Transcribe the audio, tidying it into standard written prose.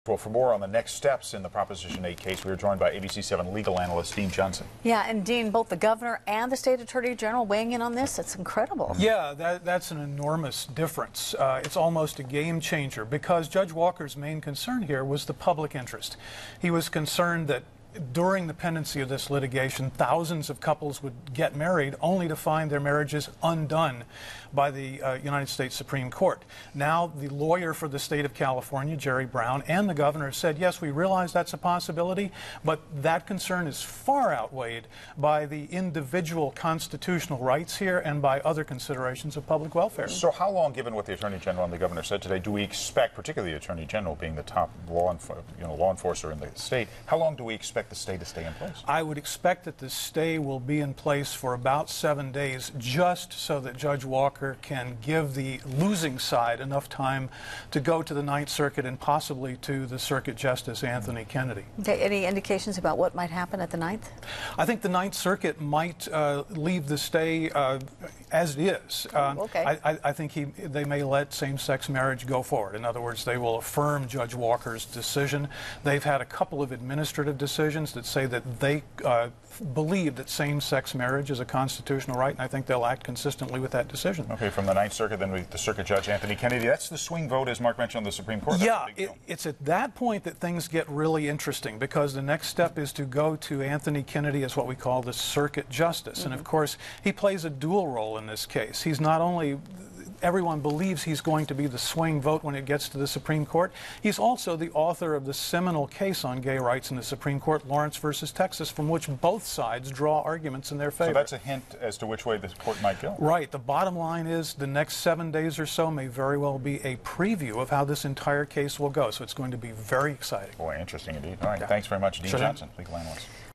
Well, for more on the next steps in the Proposition 8 case, we are joined by ABC 7 legal analyst Dean Johnson. Yeah, and Dean, both the governor and the state attorney general weighing in on this. It's incredible. Yeah, that's an enormous difference. It's almost a game changer because Judge Walker's main concern here was the public interest. He was concerned that during the pendency of this litigation, thousands of couples would get married only to find their marriages undone by the United States Supreme Court. Now, the lawyer for the state of California, Jerry Brown, and the governor said, yes, we realize that's a possibility, but that concern is far outweighed by the individual constitutional rights here and by other considerations of public welfare. So how long, given what the Attorney General and the governor said today, do we expect, particularly the Attorney General being the top law enforcer in the state, how long do we expect the stay to stay in place? I would expect that the stay will be in place for about 7 days, just so that Judge Walker can give the losing side enough time to go to the Ninth Circuit and possibly to the Circuit Justice Anthony Kennedy. Okay, any indications about what might happen at the Ninth? I think the Ninth Circuit might leave the stay as it is. Okay. I think they may let same-sex marriage go forward. In other words, they will affirm Judge Walker's decision. They've had a couple of administrative decisions that say that they believe that same-sex marriage is a constitutional right, and I think they'll act consistently with that decision. Okay, from the Ninth Circuit, then the Circuit Judge Anthony Kennedy. That's the swing vote, as Mark mentioned, on the Supreme Court. Yeah, it's at that point that things get really interesting, because the next step is to go to Anthony Kennedy as what we call the Circuit Justice. And of course, he plays a dual role in this case. He's not only, everyone believes he's going to be the swing vote when it gets to the Supreme Court. He's also the author of the seminal case on gay rights in the Supreme Court, Lawrence versus Texas, from which both sides draw arguments in their favor. So that's a hint as to which way the court might go. Right. The bottom line is the next 7 days or so may very well be a preview of how this entire case will go. So it's going to be very exciting. Boy, interesting indeed. All right. Yeah. Thanks very much, Dean Johnson, legal analyst.